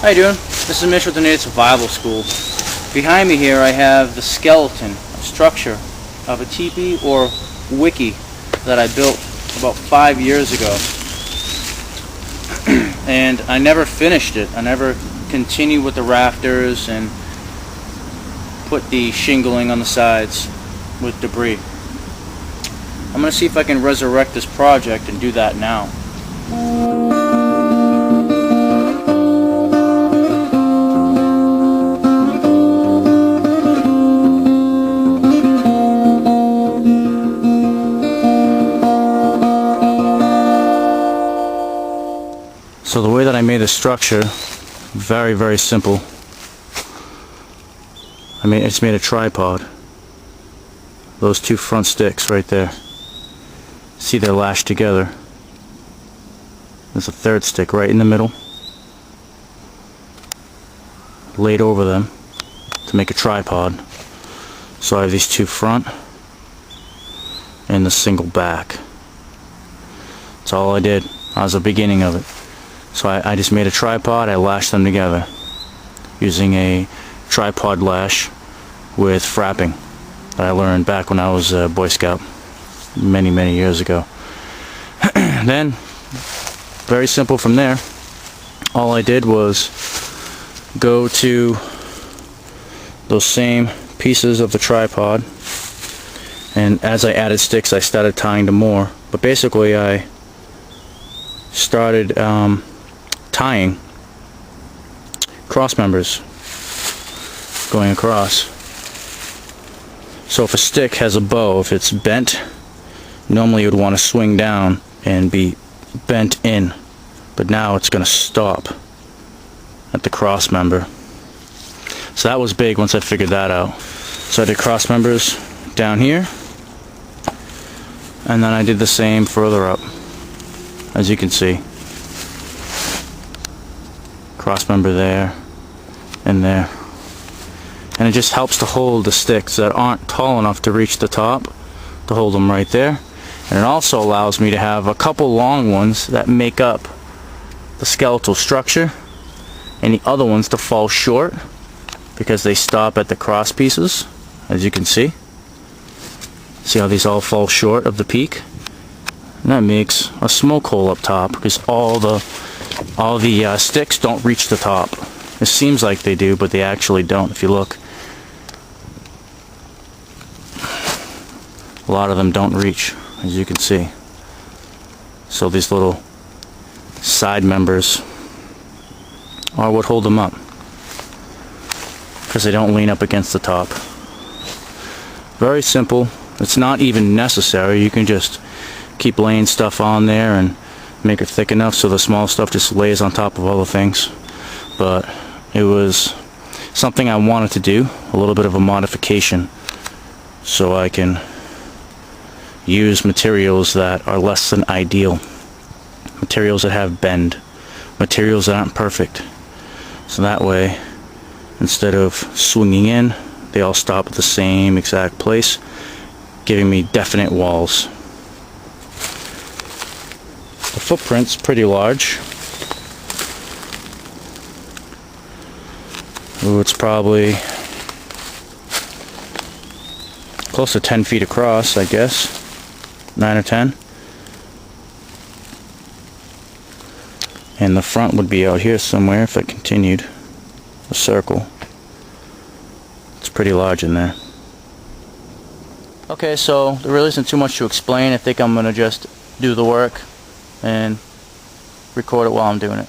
How you doing? This is Mitch with the Native Survival School. Behind me here I have the skeleton structure of a teepee or wiki that I built about 5 years ago. And I never finished it. I never continued with the rafters and put the shingling on the sides with debris. I'm going to see if I can resurrect this project and do that now. So the way that I made the structure, very simple. I just made a tripod. Those two front sticks right there. See, they're lashed together. There's a third stick right in the middle, laid over them to make a tripod. So I have these two front and the single back. That's all I did. That was the beginning of it. So I just made a tripod, I lashed them together using a tripod lash with frapping that I learned back when I was a Boy Scout many years ago. Then, very simple from there, all I did was go to those same pieces of the tripod, and as I added sticks I started tying them more, but basically I started tying cross members going across. So if a stick has a bow, if it's bent, normally you would want to swing down and be bent in, but now it's going to stop at the cross member. So that was big once I figured that out. So I did cross members down here, and then I did the same further up, as you can see. Cross member there and there, and it just helps to hold the sticks that aren't tall enough to reach the top, to hold them right there. And it also allows me to have a couple long ones that make up the skeletal structure, and the other ones to fall short because they stop at the cross pieces, as you can see. See how these all fall short of the peak? And that makes a smoke hole up top because all the sticks don't reach the top. It seems like they do, but they actually don't. If you look, a lot of them don't reach, as you can see. So these little side members are what hold them up, because they don't lean up against the top. Very simple. It's not even necessary. You can just keep laying stuff on there and make it thick enough so the small stuff just lays on top of all the things. But it was something I wanted to do, a little bit of a modification, so I can use materials that are less than ideal, materials that have bend, materials that aren't perfect. So that way, instead of swinging in, they all stop at the same exact place, giving me definite walls. The footprint's pretty large. Ooh, it's probably close to 10 feet across, I guess. 9 or 10. And the front would be out here somewhere if I continued a circle. It's pretty large in there. Okay, so there really isn't too much to explain. I think I'm going to just do the work and record it while I'm doing it.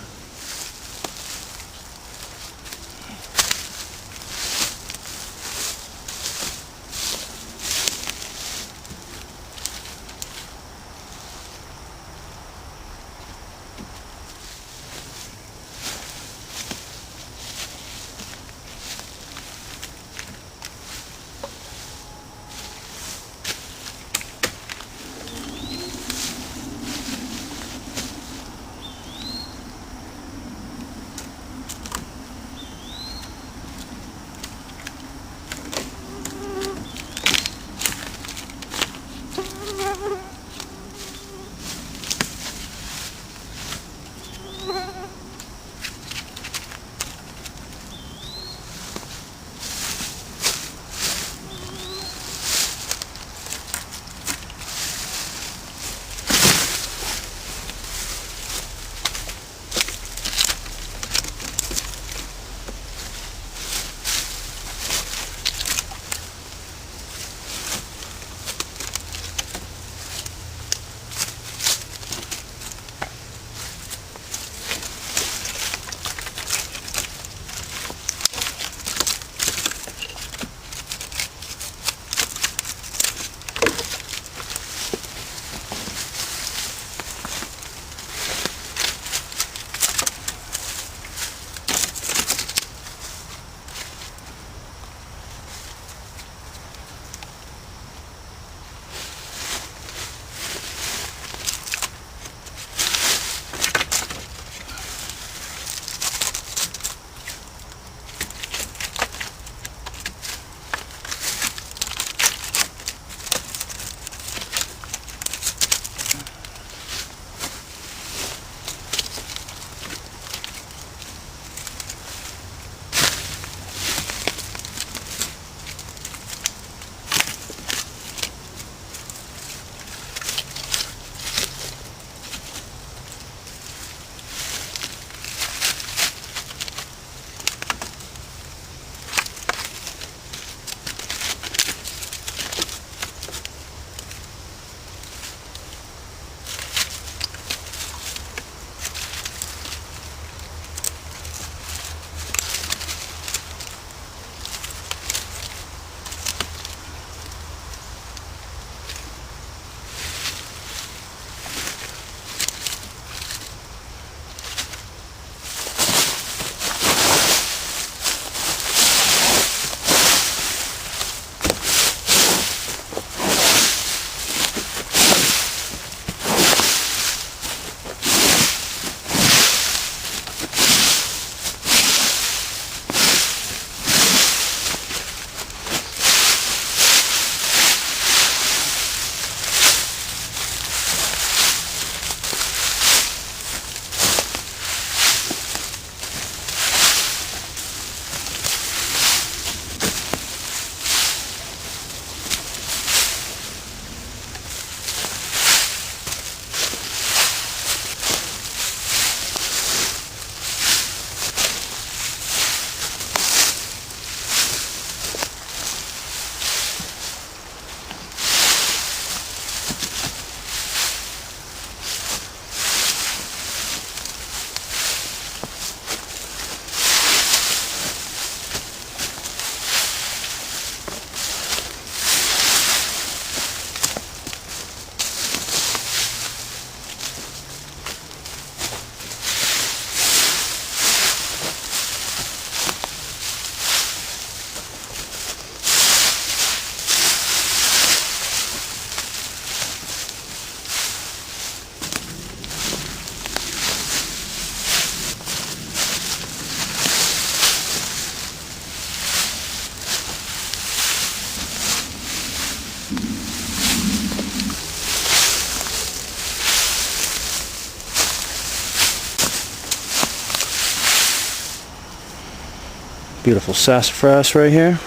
Beautiful sassafras right here.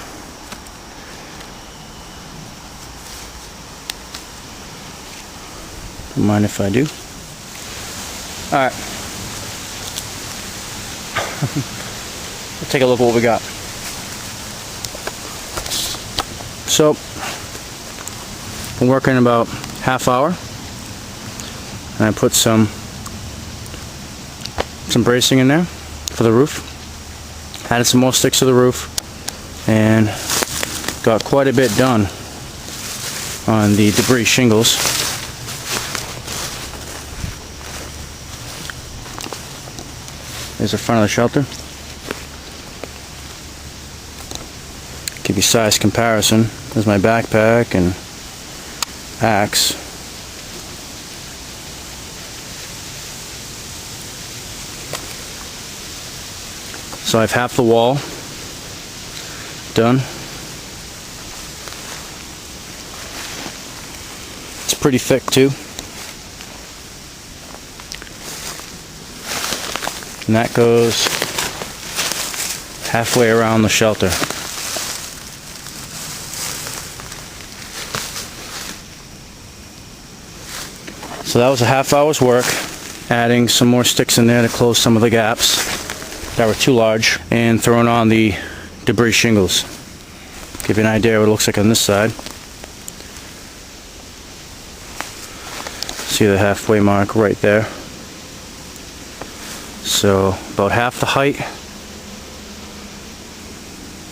Don't mind if I do. Alright. Let's take a look at what we got. So, I'm working about half hour. And I put some bracing in there for the roof. Added some more sticks to the roof and got quite a bit done on the debris shingles. There's the front of the shelter. Give you size comparison. There's my backpack and axe. So I have half the wall done. It's pretty thick too. And that goes halfway around the shelter. So that was a half hour's work, adding some more sticks in there to close some of the gaps that were too large, and throwing on the debris shingles. Give you an idea of what it looks like on this side. See the halfway mark right there. So about half the height,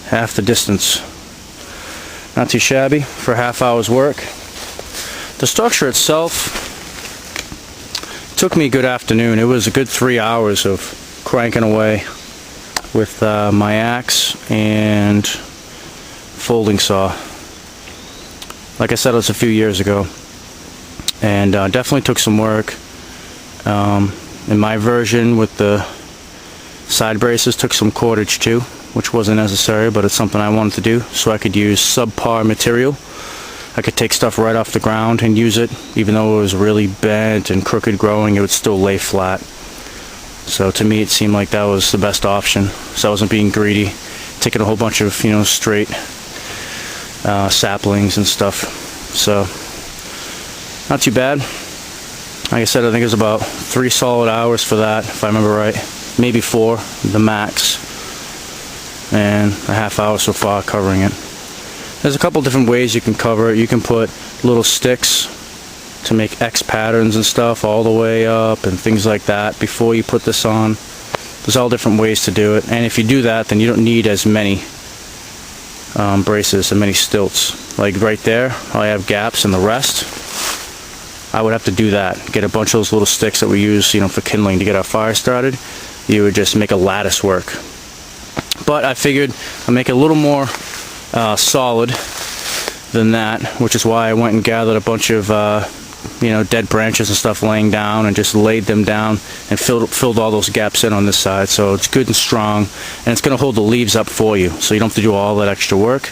half the distance. Not too shabby for a half hour's work. The structure itself took me a good afternoon. It was a good 3 hours of cranking away with my axe and folding saw. Like I said, it was a few years ago, and definitely took some work. In my version with the side braces, took some cordage too, which wasn't necessary, but it's something I wanted to do so I could use subpar material. I could take stuff right off the ground and use it. Even though it was really bent and crooked growing, it would still lay flat. So to me it seemed like that was the best option. So I wasn't being greedy, taking a whole bunch of, straight saplings and stuff. So not too bad. Like I said, I think it was about 3 solid hours for that, if I remember right. Maybe 4, the max. And a half hour so far covering it. There's a couple different ways you can cover it. You can put little sticks to make X patterns and stuff all the way up and things like that before you put this on. There's all different ways to do it, and if you do that, then you don't need as many braces and many stilts. Like right there, I have gaps, and the rest I would have to do that. Get a bunch of those little sticks that we use, for kindling to get our fire started. You would just make a lattice work. But I figured I'd make it a little more solid than that, which is why I went and gathered a bunch of dead branches and stuff laying down, and just laid them down and filled all those gaps in on this side, so it's good and strong, and it's going to hold the leaves up for you, so you don't have to do all that extra work.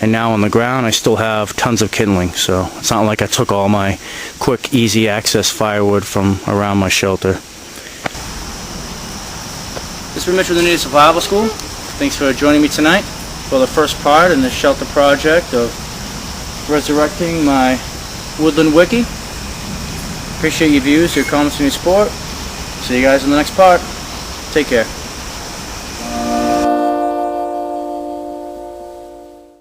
And now on the ground I still have tons of kindling, so it's not like I took all my quick easy access firewood from around my shelter. This is Mitch with the Native Survival School. Thanks for joining me tonight for the first part in the shelter project of resurrecting my woodland wiki. Appreciate your views, your comments, and your support. See you guys in the next part. Take care.